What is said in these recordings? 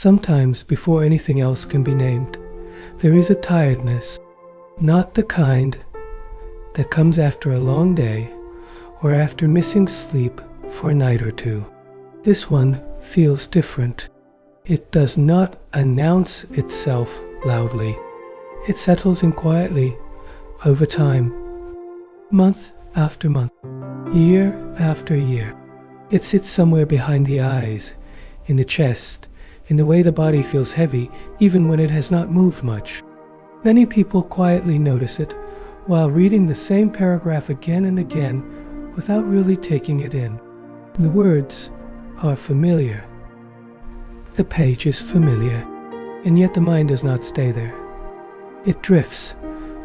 Sometimes, before anything else can be named, there is a tiredness, not the kind that comes after a long day or after missing sleep for a night or two. This one feels different. It does not announce itself loudly. It settles in quietly over time, month after month, year after year. It sits somewhere behind the eyes, in the chest, in the way the body feels heavy even when it has not moved much. Many people quietly notice it while reading the same paragraph again and again without really taking it in. The words are familiar. The page is familiar, and yet the mind does not stay there. It drifts,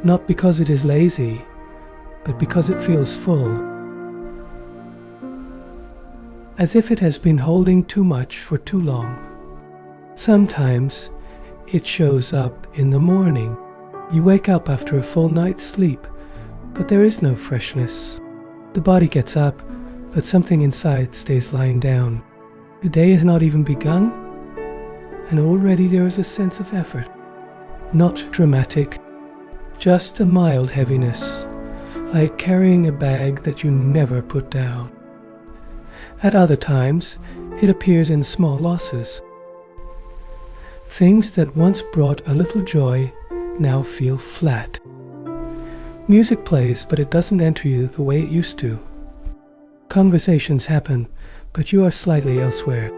not because it is lazy, but because it feels full. As if it has been holding too much for too long. Sometimes it shows up in the morning. You wake up after a full night's sleep, but there is no freshness. The body gets up, but something inside stays lying down. The day has not even begun, and already there is a sense of effort. Not dramatic, just a mild heaviness, like carrying a bag that you never put down. At other times, it appears in small losses. Things that once brought a little joy now feel flat. Music plays, but it doesn't enter you the way it used to. Conversations happen, but you are slightly elsewhere.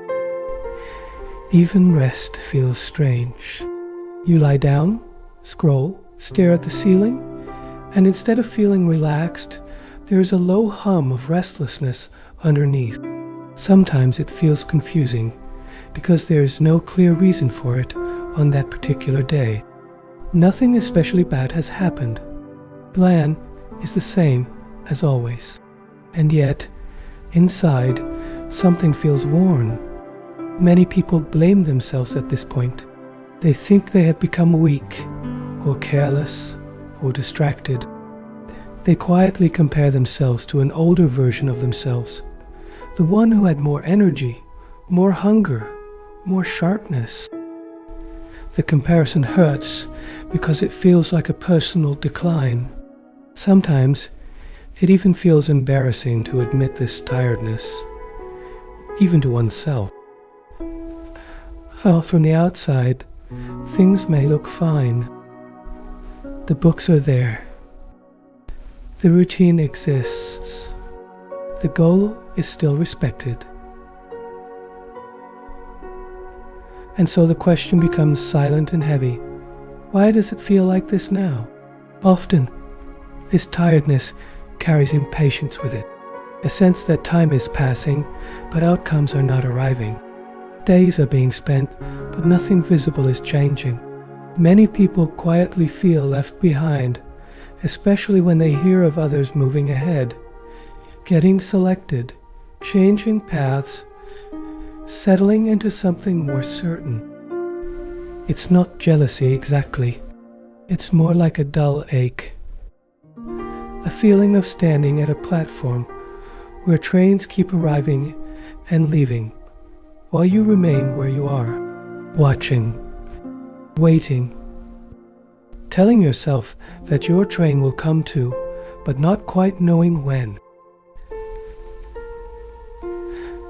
Even rest feels strange. You lie down, scroll, stare at the ceiling, and instead of feeling relaxed, there is a low hum of restlessness underneath. Sometimes it feels confusing, because there is no clear reason for it on that particular day. Nothing especially bad has happened. Plan is the same as always. And yet, inside, something feels worn. Many people blame themselves at this point. They think they have become weak, or careless, or distracted. They quietly compare themselves to an older version of themselves, the one who had more energy, more hunger, more sharpness. The comparison hurts because it feels like a personal decline. Sometimes it even feels embarrassing to admit this tiredness, even to oneself. Well, from the outside, things may look fine. The books are there. The routine exists. The goal is still respected. And so the question becomes silent and heavy. Why does it feel like this now? Often, this tiredness carries impatience with it, a sense that time is passing, but outcomes are not arriving. Days are being spent, but nothing visible is changing. Many people quietly feel left behind, especially when they hear of others moving ahead, getting selected, changing paths, settling into something more certain. It's not jealousy exactly. It's more like a dull ache. A feeling of standing at a platform where trains keep arriving and leaving, while you remain where you are, watching, waiting, telling yourself that your train will come too, but not quite knowing when.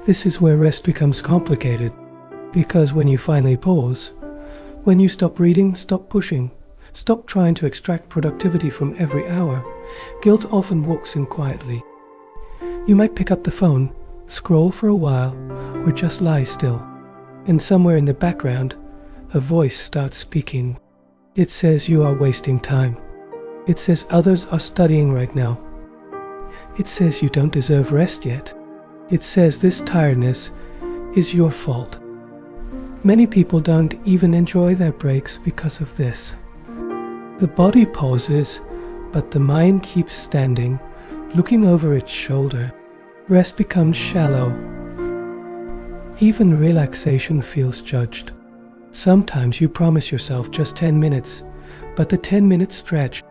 This is where rest becomes complicated, because when you finally pause, when you stop reading, stop pushing, stop trying to extract productivity from every hour, guilt often walks in quietly. You might pick up the phone, scroll for a while, or just lie still. And somewhere in the background, a voice starts speaking. It says you are wasting time. It says others are studying right now. It says you don't deserve rest yet. It says this tiredness is your fault. Many people don't even enjoy their breaks because of this. The body pauses, but the mind keeps standing, looking over its shoulder. Rest becomes shallow. Even relaxation feels judged. Sometimes you promise yourself just 10 minutes, but the 10 minutes stretch.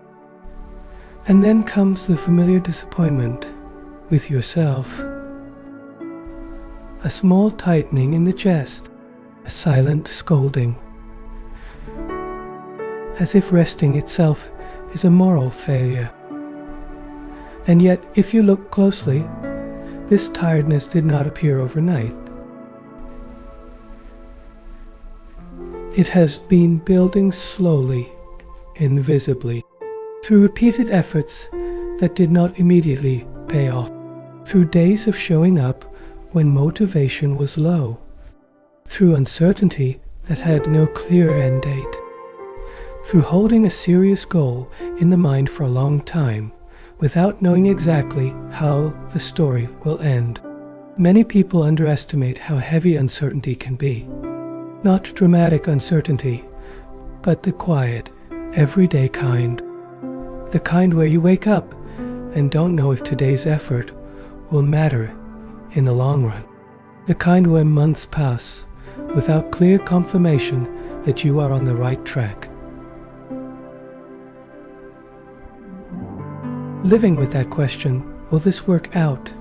And then comes the familiar disappointment with yourself. A small tightening in the chest, a silent scolding, as if resting itself is a moral failure. And yet, if you look closely, this tiredness did not appear overnight. It has been building slowly, invisibly, through repeated efforts that did not immediately pay off, through days of showing up when motivation was low, through uncertainty that had no clear end date, through holding a serious goal in the mind for a long time without knowing exactly how the story will end. Many people underestimate how heavy uncertainty can be. Not dramatic uncertainty, but the quiet, everyday kind. The kind where you wake up and don't know if today's effort will matter in the long run. The kind where months pass without clear confirmation that you are on the right track. Living with that question, will this work out,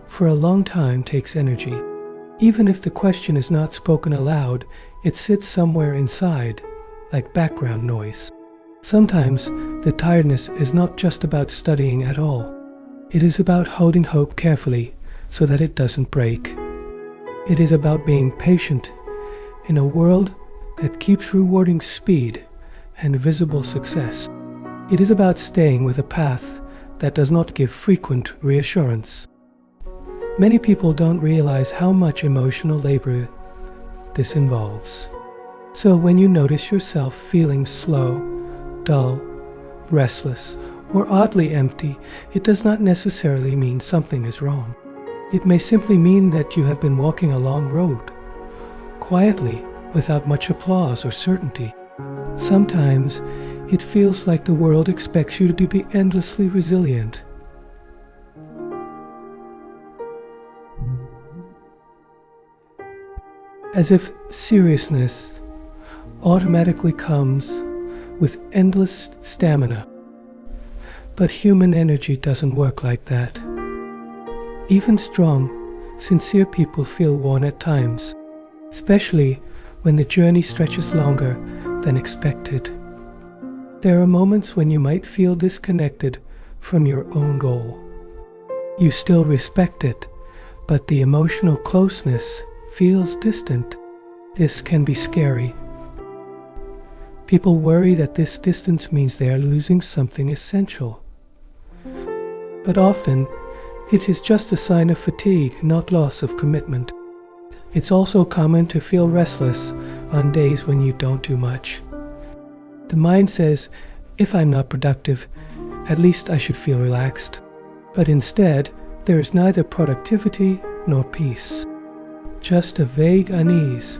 for a long time takes energy. Even if the question is not spoken aloud, it sits somewhere inside, like background noise. Sometimes the tiredness is not just about studying at all. It is about holding hope carefully so that it doesn't break. It is about being patient in a world that keeps rewarding speed and visible success. It is about staying with a path that does not give frequent reassurance. Many people don't realize how much emotional labor this involves. So when you notice yourself feeling slow, dull, restless, or oddly empty, it does not necessarily mean something is wrong. It may simply mean that you have been walking a long road, quietly, without much applause or certainty. Sometimes it feels like the world expects you to be endlessly resilient. As if seriousness automatically comes with endless stamina. But human energy doesn't work like that. Even strong, sincere people feel worn at times, especially when the journey stretches longer than expected. There are moments when you might feel disconnected from your own goal. You still respect it, but the emotional closeness feels distant. This can be scary. People worry that this distance means they are losing something essential. But often, it is just a sign of fatigue, not loss of commitment. It's also common to feel restless on days when you don't do much. The mind says, if I'm not productive, at least I should feel relaxed. But instead, there is neither productivity nor peace. Just a vague unease.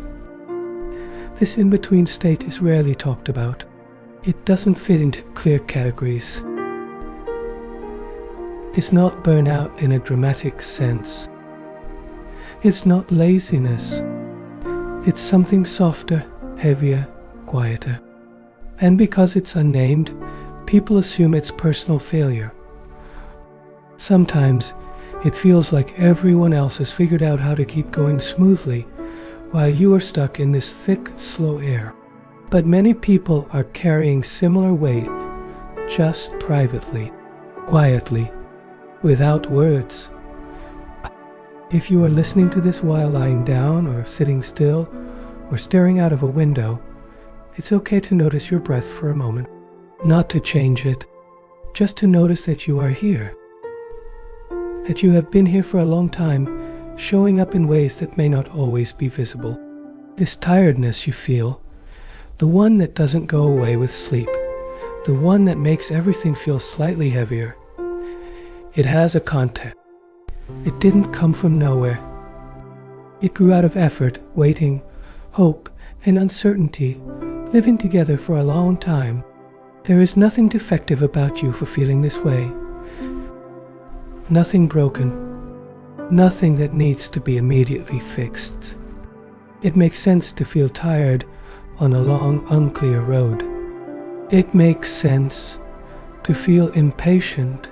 This in-between state is rarely talked about. It doesn't fit into clear categories. It's not burnout in a dramatic sense. It's not laziness. It's something softer, heavier, quieter. And because it's unnamed, people assume it's personal failure. Sometimes it feels like everyone else has figured out how to keep going smoothly, while you are stuck in this thick, slow air. But many people are carrying similar weight, just privately, quietly, without words. If you are listening to this while lying down or sitting still or staring out of a window, it's okay to notice your breath for a moment, not to change it, just to notice that you are here, that you have been here for a long time, showing up in ways that may not always be visible. This tiredness you feel, the one that doesn't go away with sleep, the one that makes everything feel slightly heavier, it has a context. It didn't come from nowhere. It grew out of effort, waiting, hope, and uncertainty, living together for a long time. There is nothing defective about you for feeling this way. Nothing broken. Nothing that needs to be immediately fixed. It makes sense to feel tired on a long, unclear road. It makes sense to feel impatient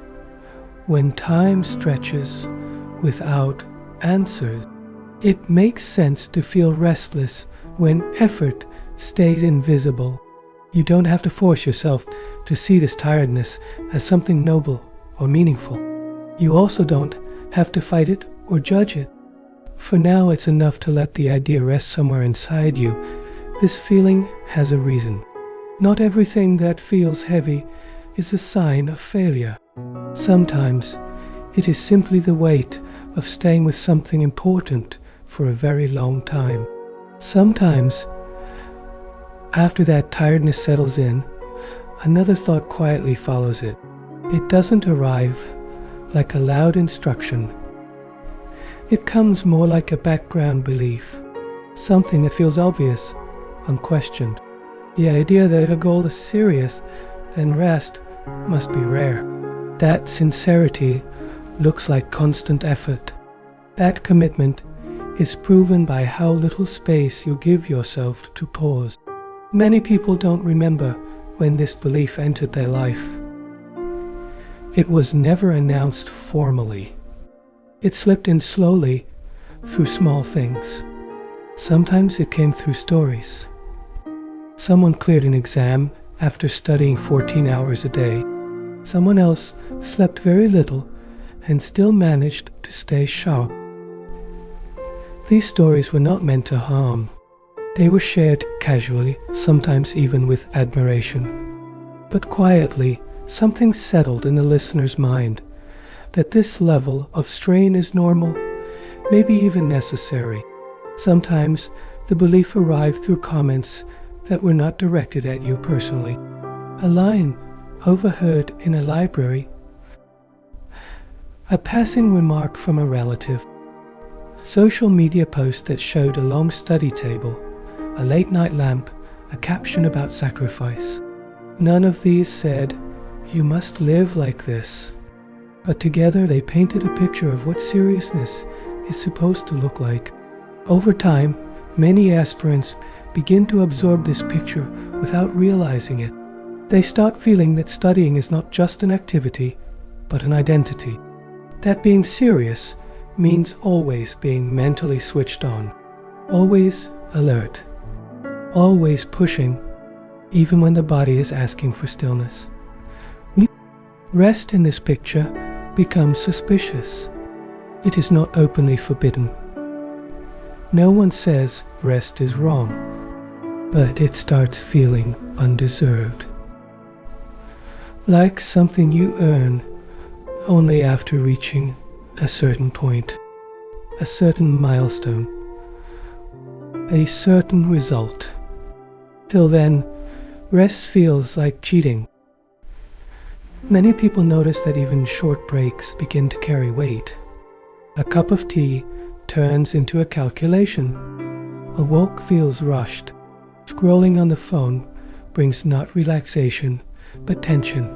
when time stretches without answers. It makes sense to feel restless when effort stays invisible. You don't have to force yourself to see this tiredness as something noble or meaningful. You also don't have to fight it or judge it. For now, it's enough to let the idea rest somewhere inside you. This feeling has a reason. Not everything that feels heavy is a sign of failure. Sometimes it is simply the weight of staying with something important for a very long time. Sometimes, after that tiredness settles in, another thought quietly follows it. It doesn't arrive like a loud instruction. It comes more like a background belief, something that feels obvious, unquestioned. The idea that if a goal is serious, then rest must be rare. That sincerity looks like constant effort. That commitment is proven by how little space you give yourself to pause. Many people don't remember when this belief entered their life. It was never announced formally. It slipped in slowly through small things. Sometimes it came through stories. Someone cleared an exam after studying 14 hours a day. Someone else slept very little and still managed to stay sharp. These stories were not meant to harm. They were shared casually, sometimes even with admiration. But quietly, something settled in the listener's mind, that this level of strain is normal, maybe even necessary. Sometimes the belief arrived through comments that were not directed at you personally. A line overheard in a library, a passing remark from a relative, social media post that showed a long study table, a late-night lamp, a caption about sacrifice. None of these said, "You must live like this." But together they painted a picture of what seriousness is supposed to look like. Over time, many aspirants begin to absorb this picture without realizing it. They start feeling that studying is not just an activity, but an identity. That being serious means always being mentally switched on, always alert, always pushing, even when the body is asking for stillness. Rest in this picture becomes suspicious. It is not openly forbidden. No one says rest is wrong, but it starts feeling undeserved. Like something you earn only after reaching a certain point, a certain milestone, a certain result. Till then, rest feels like cheating. Many people notice that even short breaks begin to carry weight. A cup of tea turns into a calculation. A walk feels rushed. Scrolling on the phone brings not relaxation, but tension.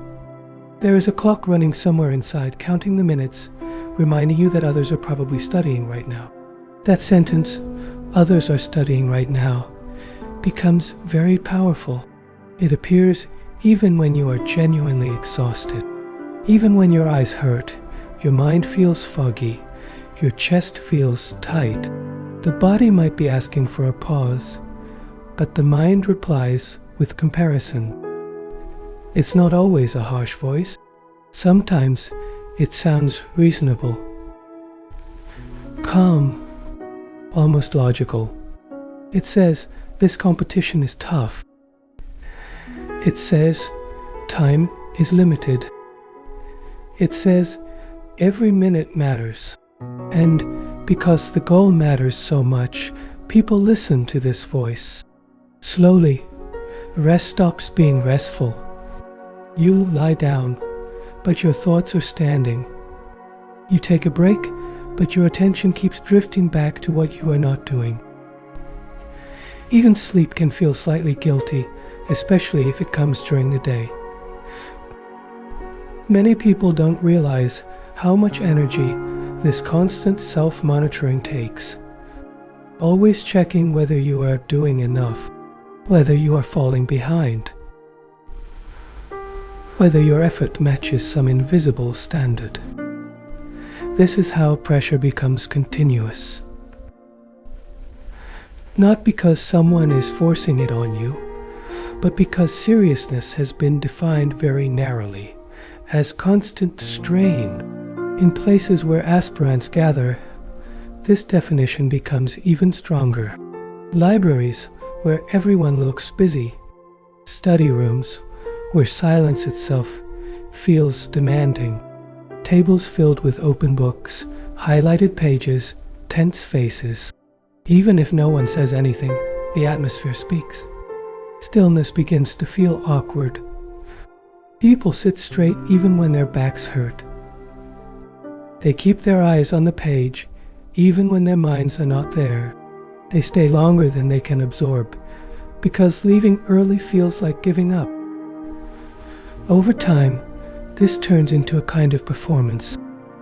There is a clock running somewhere inside, counting the minutes, reminding you that others are probably studying right now. That sentence, "Others are studying right now," becomes very powerful. It appears even when you are genuinely exhausted. Even when your eyes hurt, your mind feels foggy, your chest feels tight. The body might be asking for a pause, but the mind replies with comparison. It's not always a harsh voice. Sometimes it sounds reasonable, calm, almost logical. It says, "This competition is tough." It says, "Time is limited." It says, "Every minute matters." And because the goal matters so much, people listen to this voice. Slowly, rest stops being restful. You lie down, but your thoughts are standing. You take a break, but your attention keeps drifting back to what you are not doing. Even sleep can feel slightly guilty, especially if it comes during the day. Many people don't realize how much energy this constant self-monitoring takes. Always checking whether you are doing enough, whether you are falling behind, whether your effort matches some invisible standard. This is how pressure becomes continuous. Not because someone is forcing it on you, but because seriousness has been defined very narrowly as constant strain. In places where aspirants gather, this definition becomes even stronger. Libraries, where everyone looks busy. Study rooms, where silence itself feels demanding. Tables filled with open books, highlighted pages, tense faces. Even if no one says anything, the atmosphere speaks. Stillness begins to feel awkward. People sit straight even when their backs hurt. They keep their eyes on the page, even when their minds are not there. They stay longer than they can absorb, because leaving early feels like giving up. Over time, this turns into a kind of performance,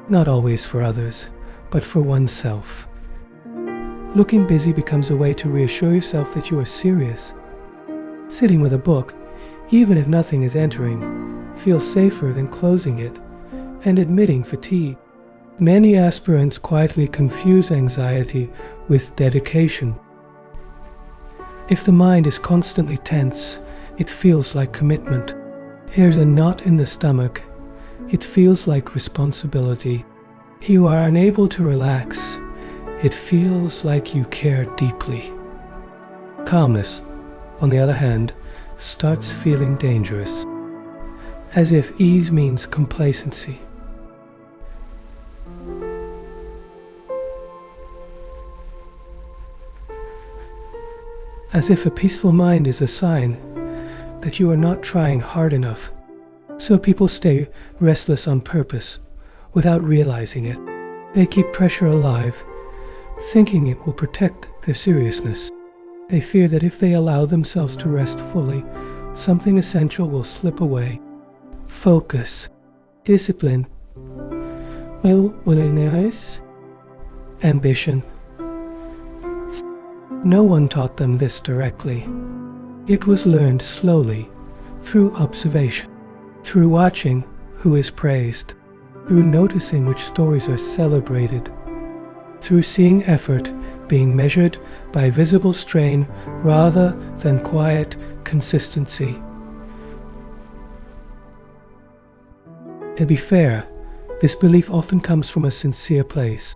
not always for others, but for oneself. Looking busy becomes a way to reassure yourself that you are serious. Sitting with a book, even if nothing is entering, feels safer than closing it and admitting fatigue. Many aspirants quietly confuse anxiety with dedication. If the mind is constantly tense, it feels like commitment. Here's a knot in the stomach. It feels like responsibility. You are unable to relax. It feels like you care deeply. Calmness, on the other hand, starts feeling dangerous, as if ease means complacency. As if a peaceful mind is a sign that you are not trying hard enough. So people stay restless on purpose, without realizing it. They keep pressure alive, thinking it will protect their seriousness. They fear that if they allow themselves to rest fully, something essential will slip away. Focus, discipline, willingness, ambition. No one taught them this directly. It was learned slowly, through observation, through watching who is praised, through noticing which stories are celebrated, through seeing effort being measured by visible strain rather than quiet consistency. To be fair, this belief often comes from a sincere place.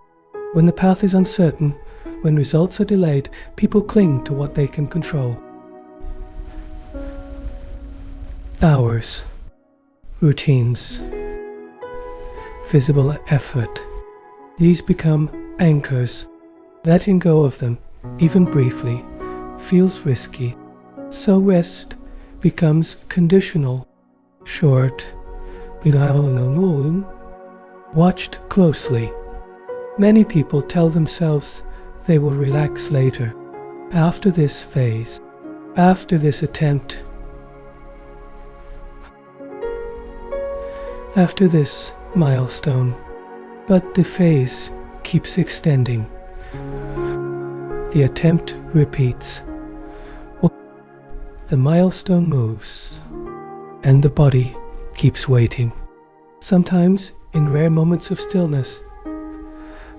When the path is uncertain, when results are delayed, people cling to what they can control. Hours, routines, visible effort. These become anchors. Letting go of them, even briefly, feels risky. So rest becomes conditional, short, watched closely. Many people tell themselves they will relax later, after this phase, after this attempt, after this milestone. But the phase keeps extending. The attempt repeats. The milestone moves, and the body keeps waiting. Sometimes, in rare moments of stillness,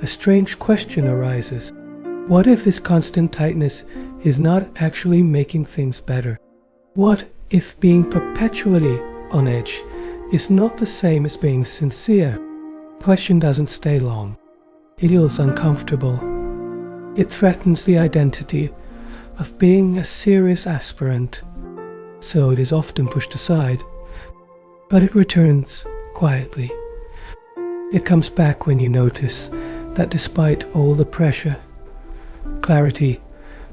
a strange question arises. What if this constant tightness is not actually making things better? What if being perpetually on edge is not the same as being sincere? The question doesn't stay long. It feels uncomfortable. It threatens the identity of being a serious aspirant, so it is often pushed aside. But it returns quietly. It comes back when you notice that despite all the pressure, clarity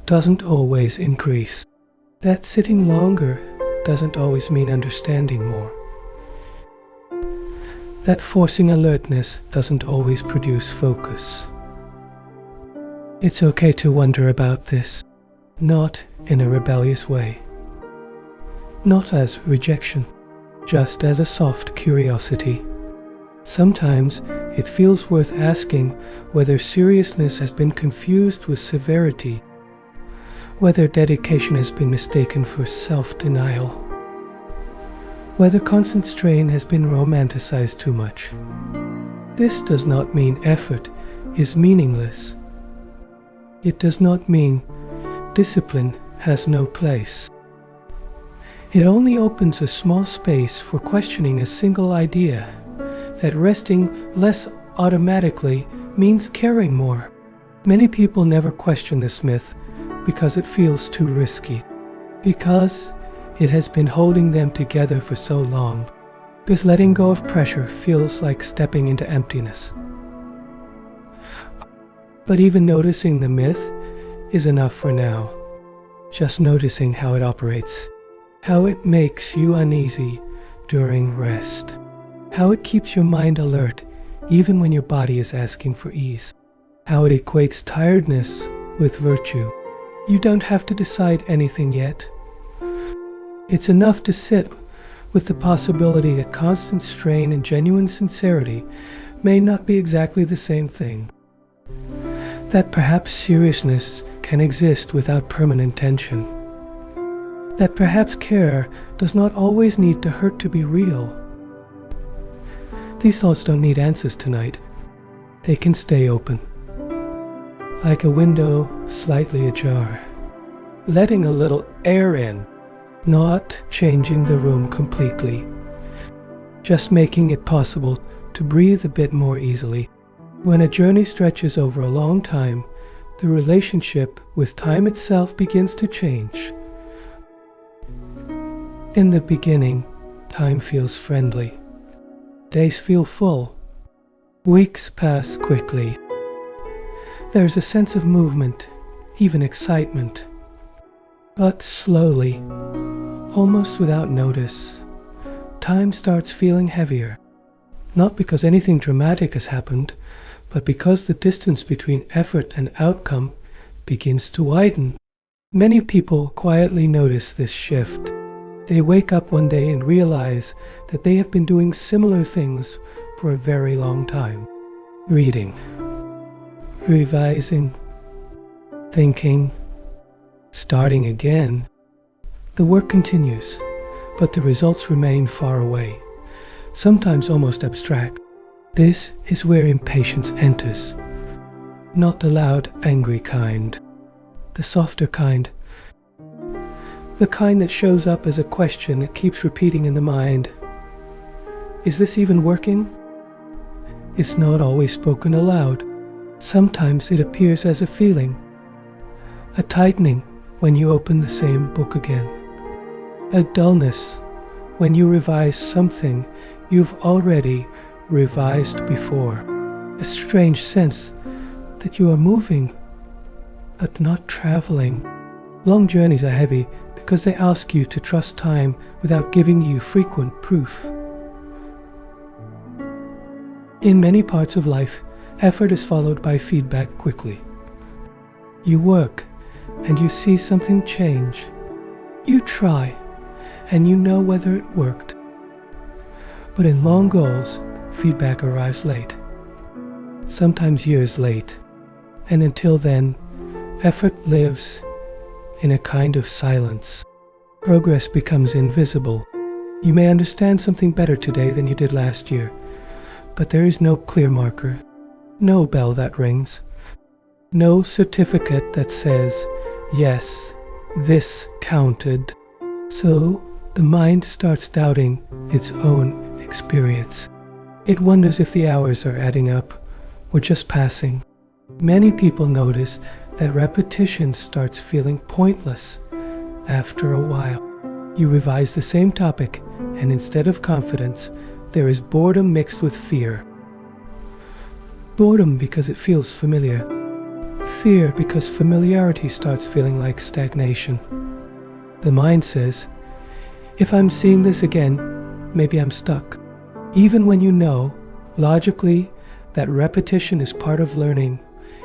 doesn't always increase. That sitting longer doesn't always mean understanding more. That forcing alertness doesn't always produce focus. It's okay to wonder about this, not in a rebellious way, not as rejection, just as a soft curiosity. Sometimes it feels worth asking whether seriousness has been confused with severity, whether dedication has been mistaken for self-denial, whether constant strain has been romanticized too much. This does not mean effort is meaningless. It does not mean discipline has no place. It only opens a small space for questioning a single idea, that resting less automatically means caring more. Many people never question this myth because it feels too risky, because it has been holding them together for so long, because letting go of pressure feels like stepping into emptiness. But even noticing the myth is enough for now. Just noticing how it operates, how it makes you uneasy during rest, how it keeps your mind alert even when your body is asking for ease, how it equates tiredness with virtue. You don't have to decide anything yet. It's enough to sit with the possibility that constant strain and genuine sincerity may not be exactly the same thing. That perhaps seriousness can exist without permanent tension. That perhaps care does not always need to hurt to be real. These thoughts don't need answers tonight. They can stay open, like a window slightly ajar, letting a little air in, not changing the room completely, just making it possible to breathe a bit more easily. When a journey stretches over a long time, the relationship with time itself begins to change. In the beginning, time feels friendly. Days feel full. Weeks pass quickly. There's a sense of movement, even excitement. But slowly, almost without notice, time starts feeling heavier. Not because anything dramatic has happened, but because the distance between effort and outcome begins to widen. Many people quietly notice this shift. They wake up one day and realize that they have been doing similar things for a very long time. Reading, revising, thinking, starting again. The work continues, but the results remain far away, sometimes almost abstract. This is where impatience enters. Not the loud, angry kind, the softer kind. The kind that shows up as a question that keeps repeating in the mind. Is this even working? It's not always spoken aloud. Sometimes it appears as a feeling. A tightening when you open the same book again. A dullness when you revise something you've already revised before. A strange sense that you are moving, but not traveling. Long journeys are heavy because they ask you to trust time without giving you frequent proof. In many parts of life, effort is followed by feedback quickly. You work, and you see something change. You try, and you know whether it worked. But in long goals, feedback arrives late, sometimes years late, and until then, effort lives in a kind of silence. Progress becomes invisible. You may understand something better today than you did last year, but there is no clear marker, no bell that rings, no certificate that says, yes, this counted. So the mind starts doubting its own experience. It wonders if the hours are adding up or just passing. Many people notice that repetition starts feeling pointless after a while. You revise the same topic, and instead of confidence, there is boredom mixed with fear. Boredom because it feels familiar. Fear because familiarity starts feeling like stagnation. The mind says, if I'm seeing this again, maybe I'm stuck. Even when you know, logically, that repetition is part of learning,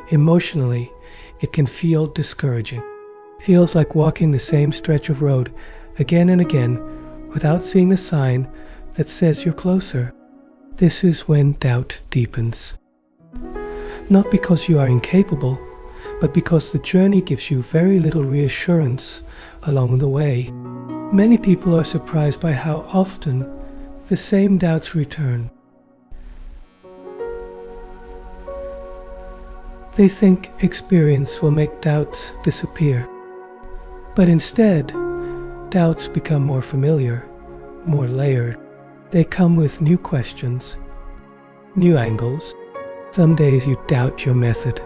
emotionally, it can feel discouraging. It feels like walking the same stretch of road again and again without seeing the sign that says you're closer. This is when doubt deepens. Not because you are incapable, but because the journey gives you very little reassurance along the way. Many people are surprised by how often the same doubts return. They think experience will make doubts disappear. But instead, doubts become more familiar, more layered. They come with new questions, new angles. Some days you doubt your method.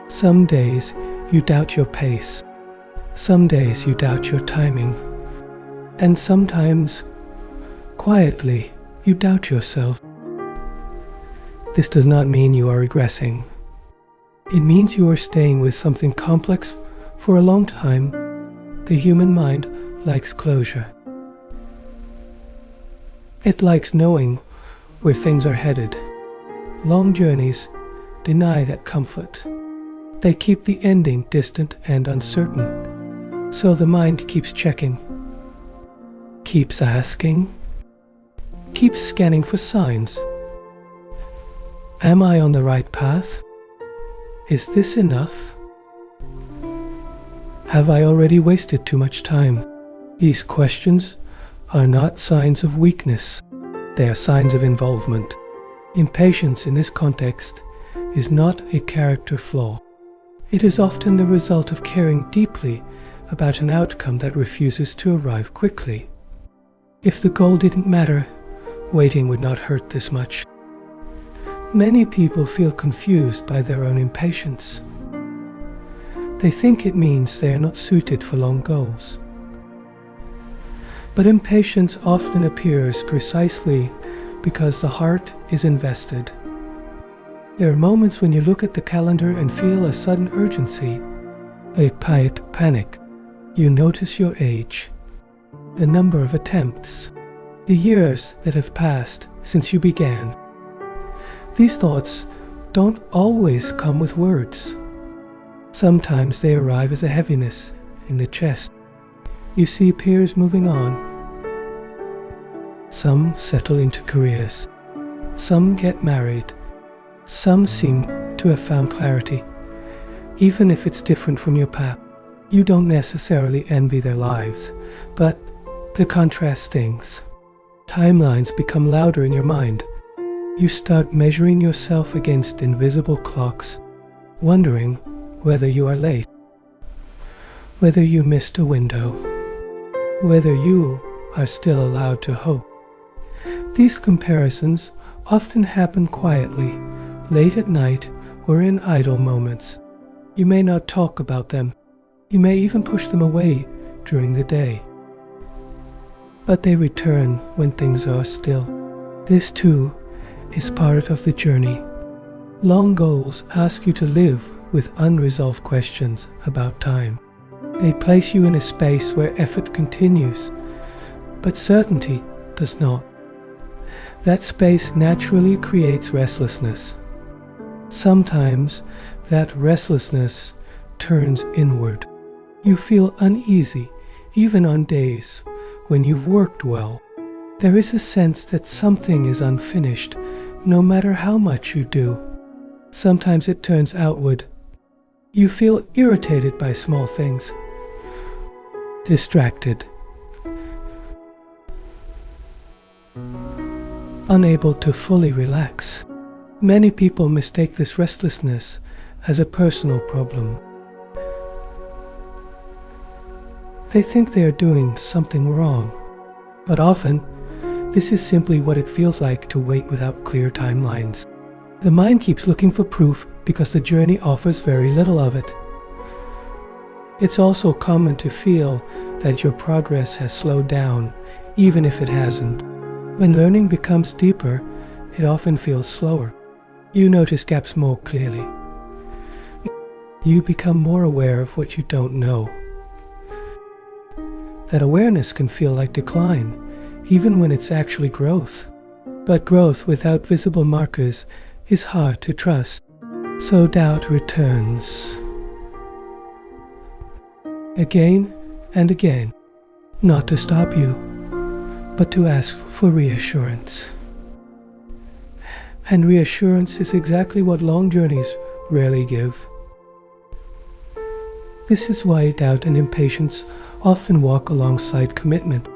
Some days you doubt your pace. Some days you doubt your timing. And sometimes, quietly, you doubt yourself. This does not mean you are regressing. It means you are staying with something complex for a long time. The human mind likes closure. It likes knowing where things are headed. Long journeys deny that comfort. They keep the ending distant and uncertain. So the mind keeps checking, keeps asking, keeps scanning for signs. Am I on the right path? Is this enough? Have I already wasted too much time? These questions are not signs of weakness. They are signs of involvement. Impatience in this context is not a character flaw. It is often the result of caring deeply about an outcome that refuses to arrive quickly. If the goal didn't matter, waiting would not hurt this much. Many people feel confused by their own impatience. They think it means they are not suited for long goals. But impatience often appears precisely because the heart is invested. There are moments when you look at the calendar and feel a sudden urgency, a panic. You notice your age, the number of attempts, the years that have passed since you began. These thoughts don't always come with words. Sometimes they arrive as a heaviness in the chest. You see peers moving on. Some settle into careers. Some get married. Some seem to have found clarity. Even if it's different from your path, you don't necessarily envy their lives, but the contrast stings. Timelines become louder in your mind. You start measuring yourself against invisible clocks, wondering whether you are late, whether you missed a window, whether you are still allowed to hope. These comparisons often happen quietly, late at night or in idle moments. You may not talk about them. You may even push them away during the day. But they return when things are still. This too is part of the journey. Long goals ask you to live with unresolved questions about time. They place you in a space where effort continues, but certainty does not. That space naturally creates restlessness. Sometimes that restlessness turns inward. You feel uneasy even on days when you've worked well. There is a sense that something is unfinished, no matter how much you do. Sometimes it turns outward. You feel irritated by small things, distracted, unable to fully relax. Many people mistake this restlessness as a personal problem. They think they are doing something wrong, but often this is simply what it feels like to wait without clear timelines. The mind keeps looking for proof because the journey offers very little of it. It's also common to feel that your progress has slowed down, even if it hasn't. When learning becomes deeper, it often feels slower. You notice gaps more clearly. You become more aware of what you don't know. That awareness can feel like decline, even when it's actually growth. But growth without visible markers is hard to trust. So doubt returns. Again and again. Not to stop you, but to ask for reassurance. And reassurance is exactly what long journeys rarely give. This is why doubt and impatience often walk alongside commitment.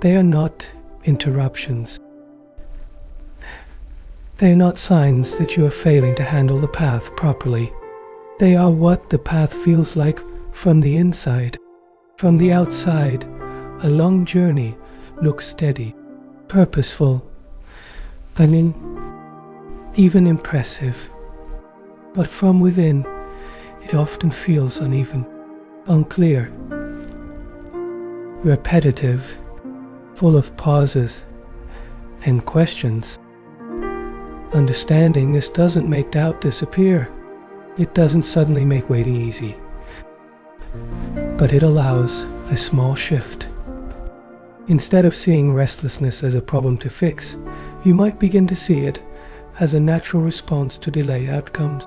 They are not interruptions. They are not signs that you are failing to handle the path properly. They are what the path feels like from the inside. From the outside, a long journey looks steady, purposeful, and even impressive. But from within, it often feels uneven, unclear, repetitive, full of pauses and questions. Understanding this doesn't make doubt disappear. It doesn't suddenly make waiting easy. But it allows a small shift. Instead of seeing restlessness as a problem to fix, you might begin to see it as a natural response to delayed outcomes.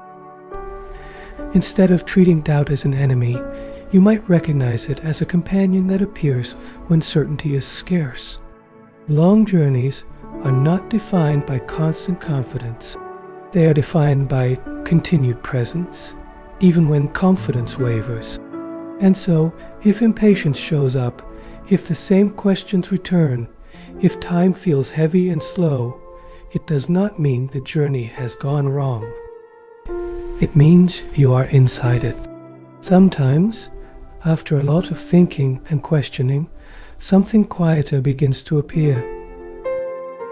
Instead of treating doubt as an enemy, you might recognize it as a companion that appears when certainty is scarce. Long journeys are not defined by constant confidence. They are defined by continued presence, even when confidence wavers. And so, if impatience shows up, if the same questions return, if time feels heavy and slow, it does not mean the journey has gone wrong. It means you are inside it. Sometimes, after a lot of thinking and questioning, something quieter begins to appear.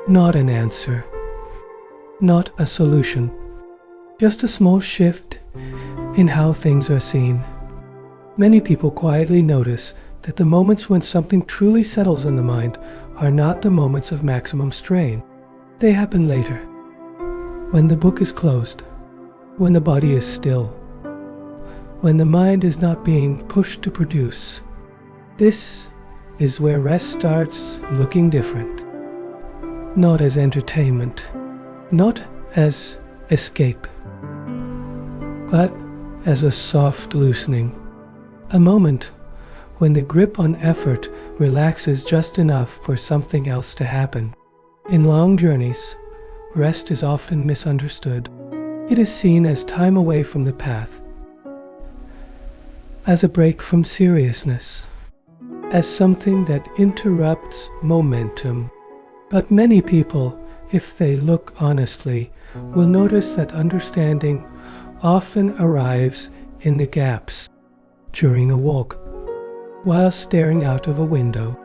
Not an answer, not a solution, just a small shift in how things are seen. Many people quietly notice that the moments when something truly settles in the mind are not the moments of maximum strain. They happen later, when the book is closed, when the body is still, when the mind is not being pushed to produce. This is where rest starts looking different. Not as entertainment, not as escape, but as a soft loosening. A moment when the grip on effort relaxes just enough for something else to happen. In long journeys, rest is often misunderstood. It is seen as time away from the path, as a break from seriousness, as something that interrupts momentum. But many people, if they look honestly, will notice that understanding often arrives in the gaps, during a walk, while staring out of a window,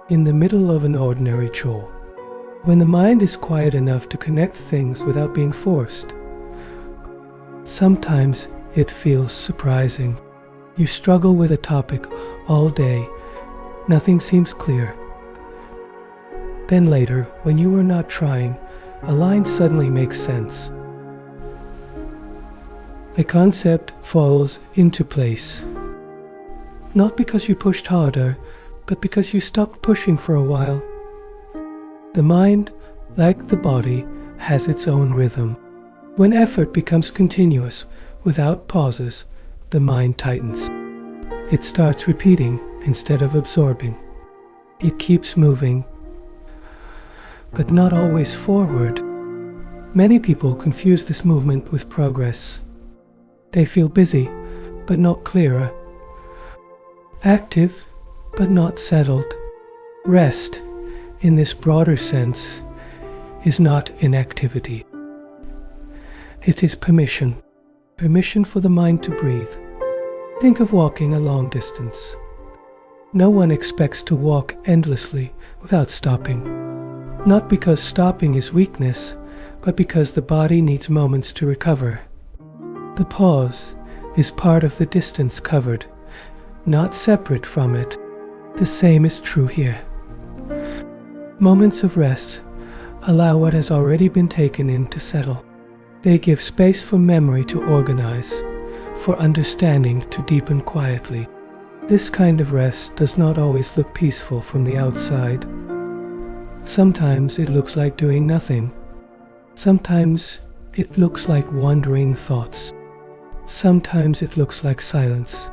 in the middle of an ordinary chore. When the mind is quiet enough to connect things without being forced, sometimes it feels surprising. You struggle with a topic all day, nothing seems clear. Then later, when you are not trying, a line suddenly makes sense. A concept falls into place. Not because you pushed harder, but because you stopped pushing for a while. The mind, like the body, has its own rhythm. When effort becomes continuous, without pauses, the mind tightens. It starts repeating instead of absorbing. It keeps moving, but not always forward. Many people confuse this movement with progress. They feel busy, but not clearer. Active, but not settled. Rest, in this broader sense, is not inactivity. It is permission. Permission for the mind to breathe. Think of walking a long distance. No one expects to walk endlessly without stopping. Not because stopping is weakness, but because the body needs moments to recover. The pause is part of the distance covered, not separate from it. The same is true here. Moments of rest allow what has already been taken in to settle. They give space for memory to organize, for understanding to deepen quietly. This kind of rest does not always look peaceful from the outside. Sometimes it looks like doing nothing. Sometimes it looks like wandering thoughts. Sometimes it looks like silence.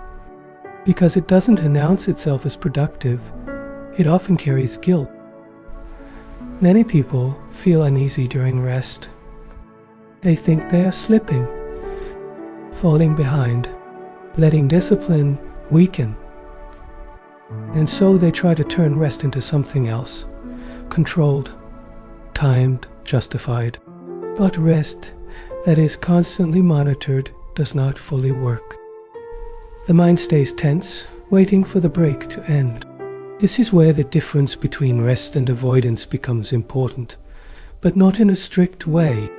Because it doesn't announce itself as productive, it often carries guilt. Many people feel uneasy during rest. They think they are slipping, falling behind, letting discipline weaken. And so they try to turn rest into something else, controlled, timed, justified. But rest that is constantly monitored does not fully work. The mind stays tense, waiting for the break to end. This is where the difference between rest and avoidance becomes important, but not in a strict way.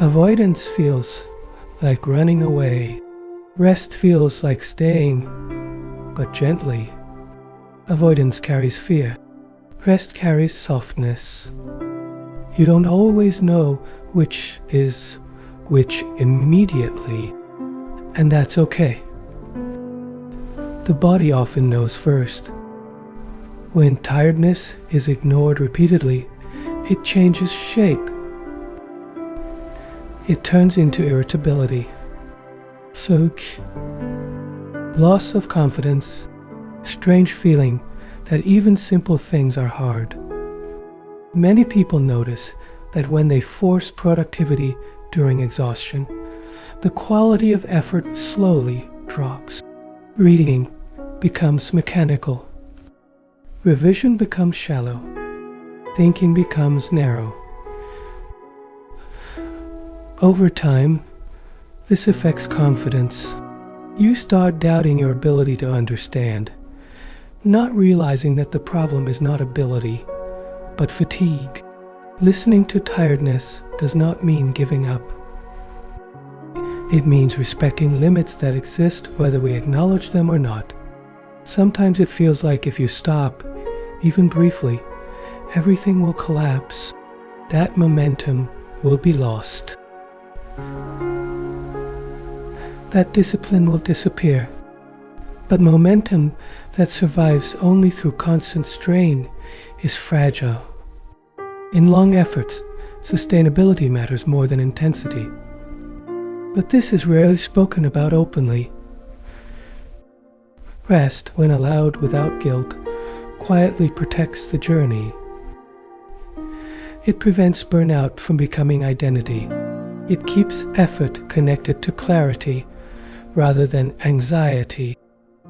Avoidance feels like running away. Rest feels like staying, but gently. Avoidance carries fear. Rest carries softness. You don't always know which is which immediately, and that's okay. The body often knows first. When tiredness is ignored repeatedly, it changes shape. It turns into irritability, fatigue, loss of confidence, strange feeling that even simple things are hard. Many people notice that when they force productivity during exhaustion, the quality of effort slowly drops. Reading becomes mechanical. Revision becomes shallow. Thinking becomes narrow. Over time, this affects confidence. You start doubting your ability to understand, not realizing that the problem is not ability, but fatigue. Listening to tiredness does not mean giving up. It means respecting limits that exist whether we acknowledge them or not. Sometimes it feels like if you stop, even briefly, everything will collapse. That momentum will be lost. That discipline will disappear. But momentum that survives only through constant strain is fragile. In long efforts, sustainability matters more than intensity. But this is rarely spoken about openly. Rest, when allowed without guilt, quietly protects the journey. It prevents burnout from becoming identity. It keeps effort connected to clarity rather than anxiety.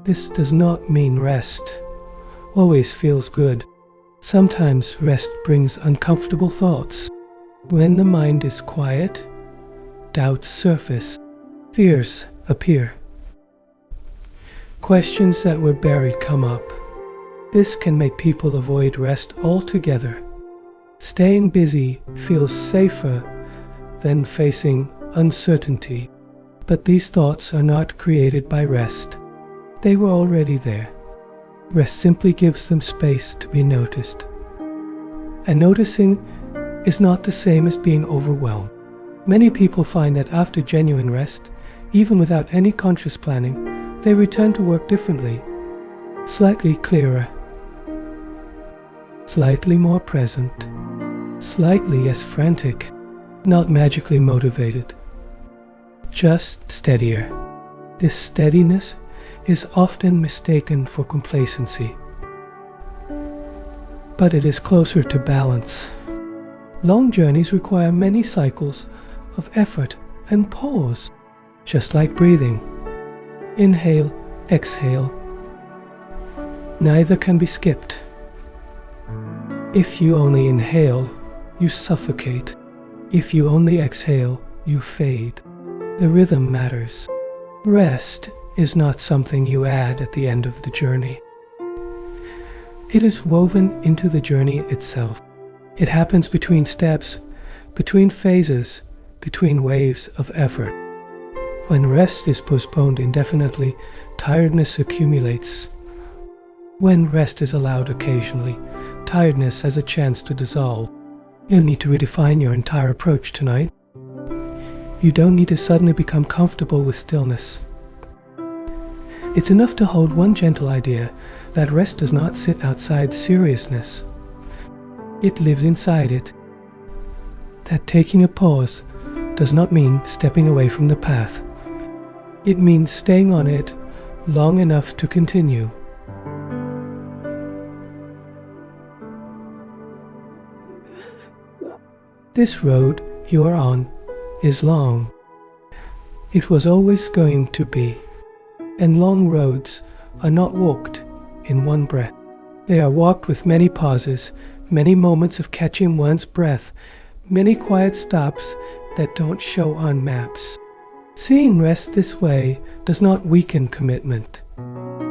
This does not mean rest always feels good. Sometimes rest brings uncomfortable thoughts. When the mind is quiet, doubts surface, fears appear. Questions that were buried come up. This can make people avoid rest altogether. Staying busy feels safer than facing uncertainty. But these thoughts are not created by rest. They were already there. Rest simply gives them space to be noticed. And noticing is not the same as being overwhelmed. Many people find that after genuine rest, even without any conscious planning, they return to work differently, slightly clearer, slightly more present, slightly less frantic, not magically motivated, just steadier. This steadiness is often mistaken for complacency, but it is closer to balance. Long journeys require many cycles of effort and pause, just like breathing. Inhale, exhale. Neither can be skipped. If you only inhale, you suffocate. If you only exhale, you fade. The rhythm matters. Rest is not something you add at the end of the journey. It is woven into the journey itself. It happens between steps, between phases, between waves of effort. When rest is postponed indefinitely, tiredness accumulates. When rest is allowed occasionally, tiredness has a chance to dissolve. You'll need to redefine your entire approach tonight. You don't need to suddenly become comfortable with stillness. It's enough to hold one gentle idea that rest does not sit outside seriousness. It lives inside it. That taking a pause does not mean stepping away from the path. It means staying on it long enough to continue. This road you are on is long. It was always going to be. And long roads are not walked in one breath. They are walked with many pauses, many moments of catching one's breath, many quiet stops that don't show on maps. Seeing rest this way does not weaken commitment.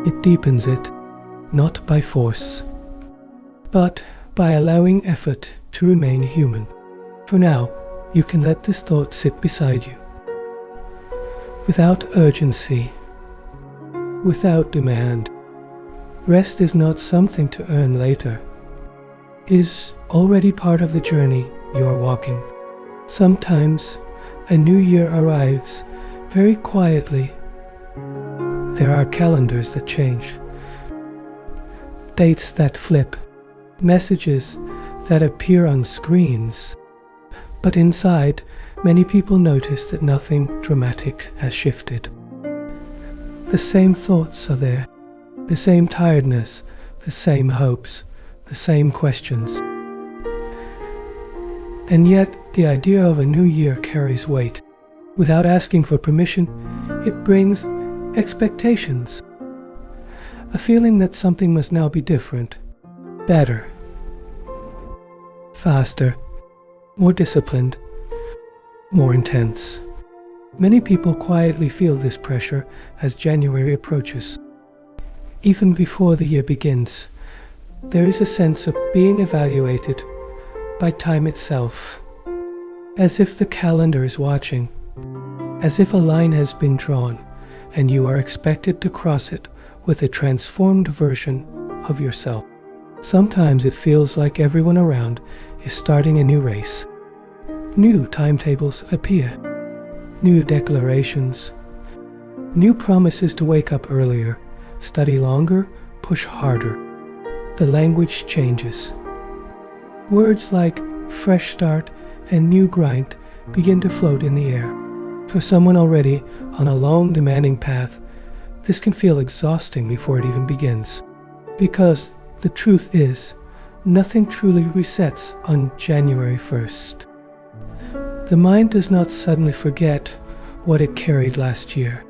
It deepens it, not by force, but by allowing effort to remain human. For now, you can let this thought sit beside you. Without urgency, without demand, rest is not something to earn later. It is already part of the journey you are walking. Sometimes a new year arrives very quietly. There are calendars that change, dates that flip, messages that appear on screens. But inside, many people notice that nothing dramatic has shifted. The same thoughts are there, the same tiredness, the same hopes, the same questions. And yet, the idea of a new year carries weight. Without asking for permission, it brings expectations. A feeling that something must now be different, better, faster, more disciplined, more intense. Many people quietly feel this pressure as January approaches. Even before the year begins, there is a sense of being evaluated by time itself, as if the calendar is watching, as if a line has been drawn and you are expected to cross it with a transformed version of yourself. Sometimes it feels like everyone around is starting a new race. New timetables appear, new declarations, new promises to wake up earlier, study longer, push harder. The language changes. Words like fresh start and new grind begin to float in the air. For someone already on a long, demanding path, this can feel exhausting before it even begins. Because the truth is, nothing truly resets on January 1st. The mind does not suddenly forget what it carried last year.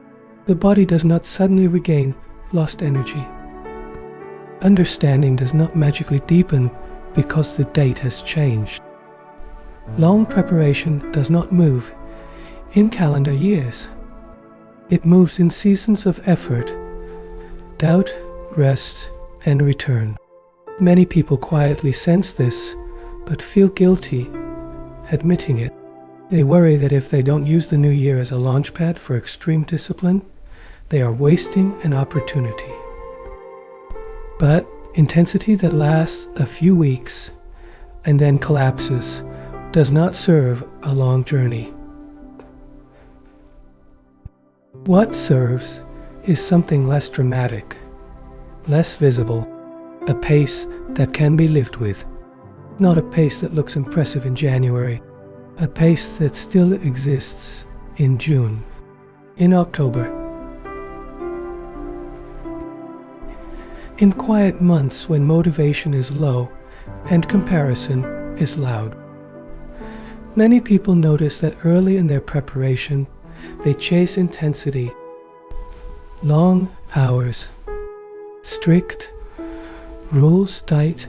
The body does not suddenly regain lost energy. Understanding does not magically deepen because the date has changed. Long preparation does not move in calendar years. It moves in seasons of effort, doubt, rest, and return. Many people quietly sense this, but feel guilty admitting it. They worry that if they don't use the new year as a launchpad for extreme discipline, they are wasting an opportunity. But intensity that lasts a few weeks and then collapses does not serve a long journey. What serves is something less dramatic, less visible, a pace that can be lived with. Not a pace that looks impressive in January, a pace that still exists in June, in October. In quiet months when motivation is low and comparison is loud. Many people notice that early in their preparation, they chase intensity, long hours, strict, rules tight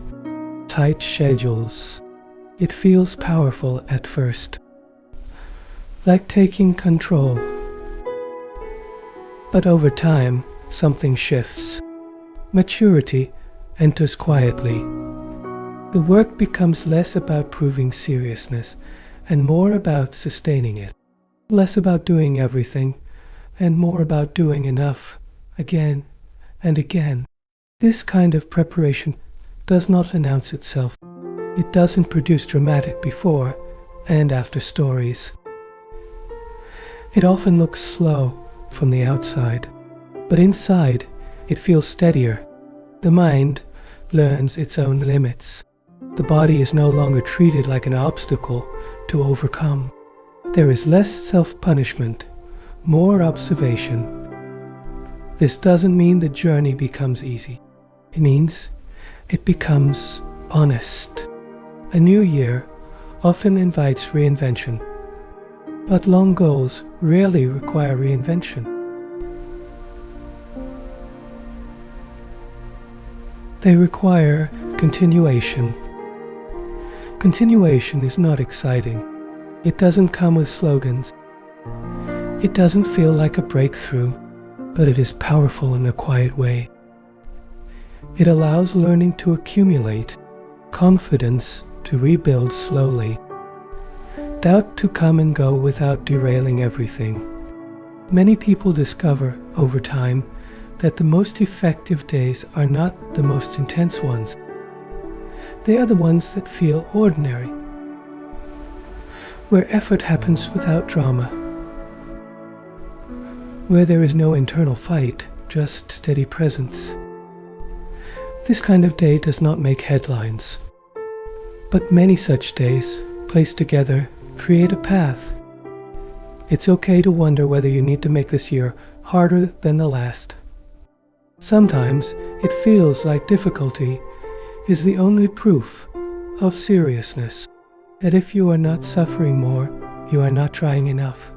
schedules. It feels powerful at first, like taking control. But over time, something shifts. Maturity enters quietly. The work becomes less about proving seriousness and more about sustaining it. Less about doing everything and more about doing enough again and again. This kind of preparation does not announce itself. It doesn't produce dramatic before and after stories. It often looks slow from the outside, but inside it feels steadier. The mind learns its own limits. The body is no longer treated like an obstacle to overcome. There is less self-punishment, more observation. This doesn't mean the journey becomes easy. It means it becomes honest. A new year often invites reinvention, but long goals rarely require reinvention. They require continuation. Continuation is not exciting. It doesn't come with slogans. It doesn't feel like a breakthrough, but it is powerful in a quiet way. It allows learning to accumulate, confidence to rebuild slowly, doubt to come and go without derailing everything. Many people discover over time that the most effective days are not the most intense ones. They are the ones that feel ordinary, where effort happens without drama, where there is no internal fight, just steady presence. This kind of day does not make headlines, but many such days, placed together, create a path. It's okay to wonder whether you need to make this year harder than the last. Sometimes it feels like difficulty is the only proof of seriousness, that if you are not suffering more, you are not trying enough.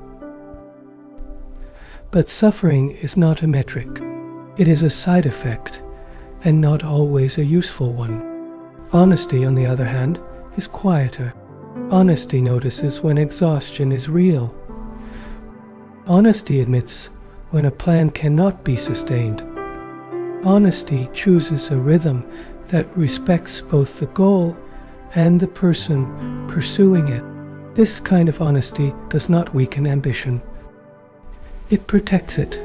But suffering is not a metric. It is a side effect, and not always a useful one. Honesty, on the other hand, is quieter. Honesty notices when exhaustion is real. Honesty admits when a plan cannot be sustained. Honesty chooses a rhythm that respects both the goal and the person pursuing it. This kind of honesty does not weaken ambition. It protects it.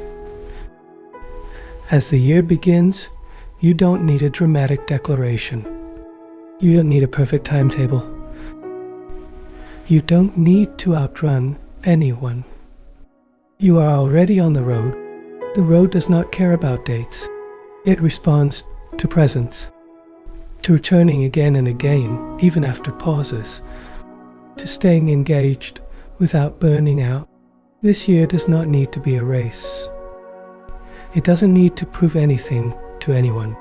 As the year begins, you don't need a dramatic declaration. You don't need a perfect timetable. You don't need to outrun anyone. You are already on the road. The road does not care about dates. It responds to presence, to returning again and again, even after pauses, to staying engaged without burning out. This year does not need to be a race. It doesn't need to prove anything to anyone.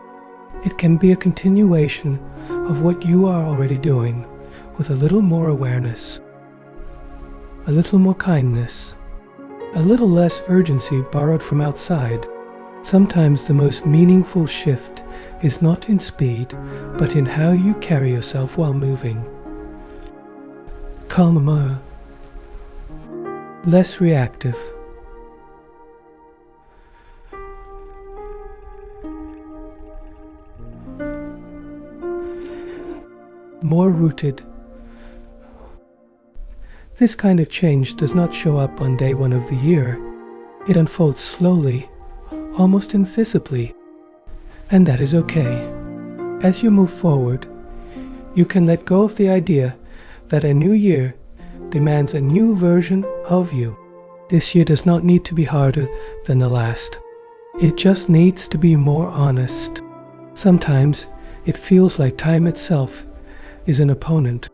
It can be a continuation of what you are already doing, with a little more awareness, a little more kindness, a little less urgency borrowed from outside. Sometimes the most meaningful shift is not in speed, but in how you carry yourself while moving. Calmer, less reactive. More rooted. This kind of change does not show up on day one of the year. It unfolds slowly, almost invisibly, and that is okay. As you move forward, you can let go of the idea that a new year demands a new version of you. This year does not need to be harder than the last. It just needs to be more honest. Sometimes it feels like time itself is an opponent,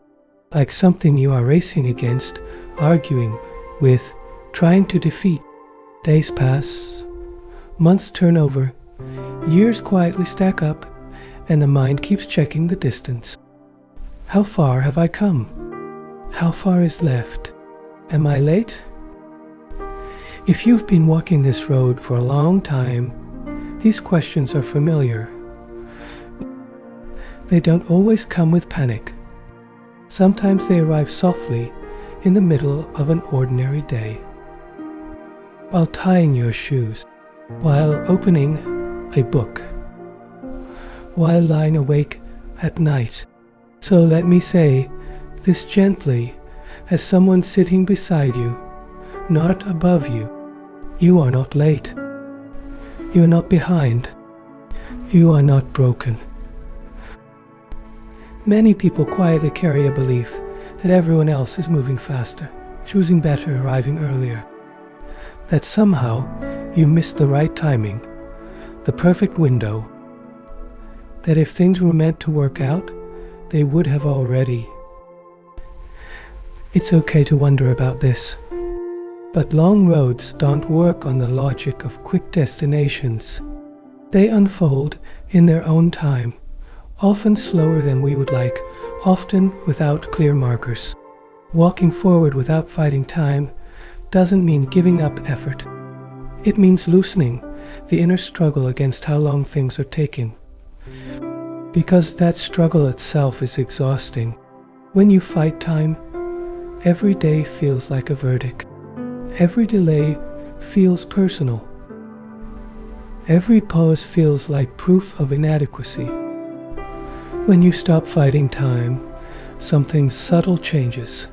like something you are racing against, arguing with, trying to defeat. Days pass, months turn over, years quietly stack up, and the mind keeps checking the distance. How far have I come? How far is left? Am I late? If you've been walking this road for a long time, these questions are familiar. They don't always come with panic. Sometimes they arrive softly in the middle of an ordinary day. While tying your shoes, while opening a book, while lying awake at night. So let me say this gently, as someone sitting beside you, not above you. You are not late. You are not behind. You are not broken. Many people quietly carry a belief that everyone else is moving faster, choosing better, arriving earlier. That somehow you missed the right timing, the perfect window. That if things were meant to work out, they would have already. It's okay to wonder about this. But long roads don't work on the logic of quick destinations. They unfold in their own time, often slower than we would like, often without clear markers. Walking forward without fighting time doesn't mean giving up effort. It means loosening the inner struggle against how long things are taking. Because that struggle itself is exhausting. When you fight time, every day feels like a verdict. Every delay feels personal. Every pause feels like proof of inadequacy. When you stop fighting time, something subtle changes.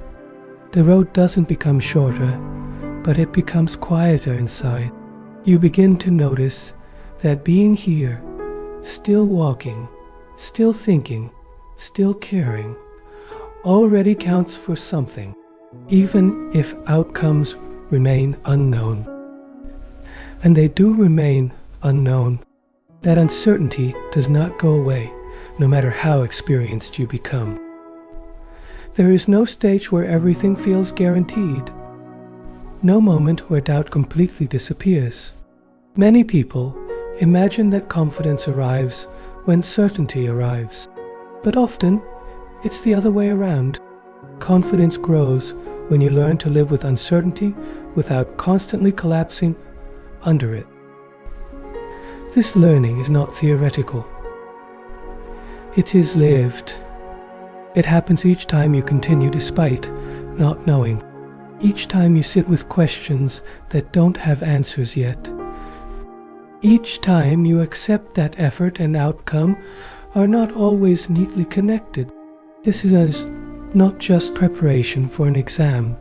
The road doesn't become shorter, but it becomes quieter inside. You begin to notice that being here, still walking, still thinking, still caring, already counts for something, even if outcomes remain unknown. And they do remain unknown. That uncertainty does not go away, no matter how experienced you become. There is no stage where everything feels guaranteed. No moment where doubt completely disappears. Many people imagine that confidence arrives when certainty arrives. But often, it's the other way around. Confidence grows when you learn to live with uncertainty without constantly collapsing under it. This learning is not theoretical. It is lived. It happens each time you continue despite not knowing. Each time you sit with questions that don't have answers yet. Each time you accept that effort and outcome are not always neatly connected. This is not just preparation for an exam.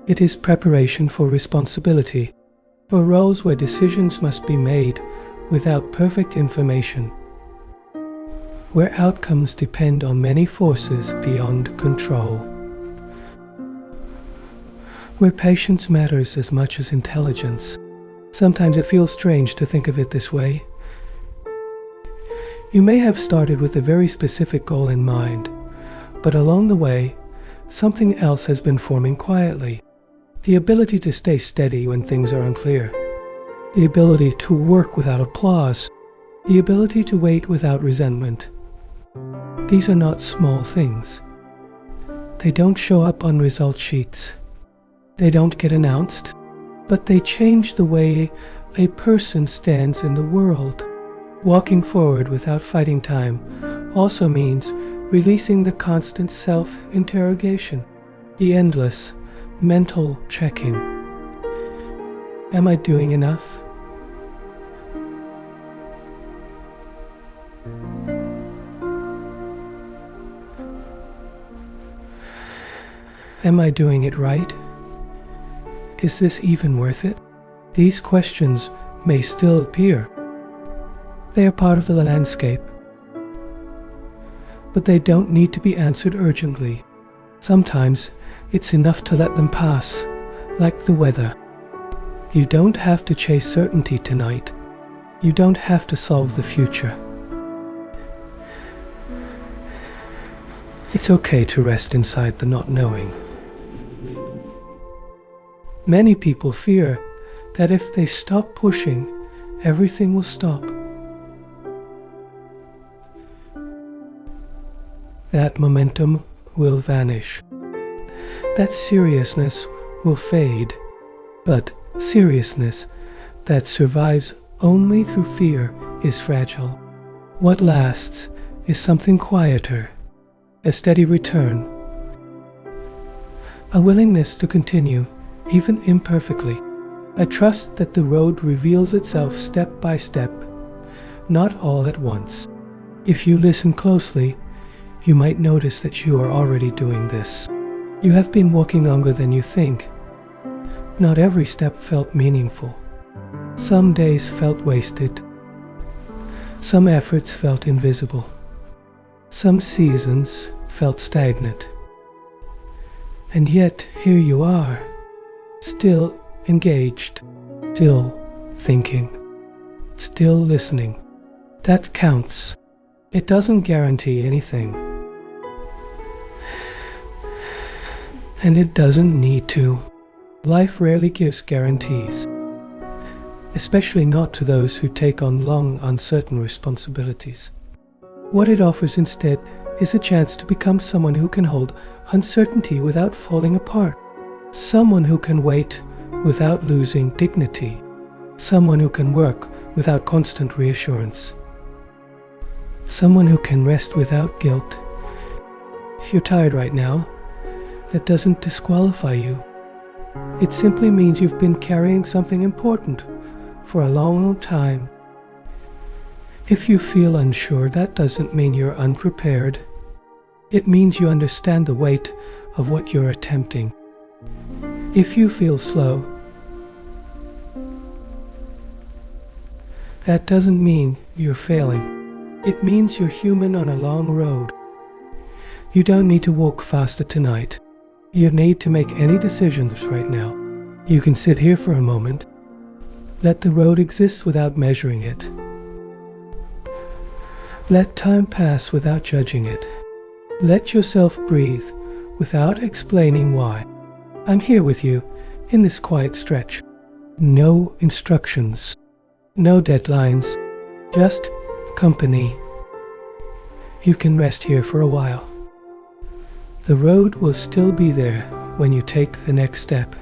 It is preparation for responsibility, for roles where decisions must be made without perfect information, where outcomes depend on many forces beyond control, where patience matters as much as intelligence. Sometimes it feels strange to think of it this way. You may have started with a very specific goal in mind, but along the way, something else has been forming quietly. The ability to stay steady when things are unclear. The ability to work without applause. The ability to wait without resentment. These are not small things. They don't show up on result sheets. They don't get announced, but they change the way a person stands in the world. Walking forward without fighting time also means releasing the constant self-interrogation, the endless mental checking. Am I doing enough? Am I doing it right? Is this even worth it? These questions may still appear. They are part of the landscape. But they don't need to be answered urgently. Sometimes it's enough to let them pass, like the weather. You don't have to chase certainty tonight. You don't have to solve the future. It's okay to rest inside the not knowing. Many people fear that if they stop pushing, everything will stop. That momentum will vanish. That seriousness will fade. But seriousness that survives only through fear is fragile. What lasts is something quieter, a steady return, a willingness to continue, even imperfectly, a trust that the road reveals itself step by step, not all at once. If you listen closely, you might notice that you are already doing this. You have been walking longer than you think. Not every step felt meaningful. Some days felt wasted. Some efforts felt invisible. Some seasons felt stagnant. And yet, here you are, still engaged, still thinking, still listening. That counts. It doesn't guarantee anything. And it doesn't need to. Life rarely gives guarantees, especially not to those who take on long, uncertain responsibilities. What it offers instead is a chance to become someone who can hold uncertainty without falling apart, someone who can wait without losing dignity, someone who can work without constant reassurance, someone who can rest without guilt. If you're tired right now, that doesn't disqualify you. It simply means you've been carrying something important for a long time. If you feel unsure, that doesn't mean you're unprepared. It means you understand the weight of what you're attempting. If you feel slow, that doesn't mean you're failing. It means you're human on a long road. You don't need to walk faster tonight. You need to make any decisions right now. You can sit here for a moment. Let the road exist without measuring it. Let time pass without judging it. Let yourself breathe without explaining why. I'm here with you in this quiet stretch. No instructions, no deadlines, just company. You can rest here for a while. The road will still be there when you take the next step.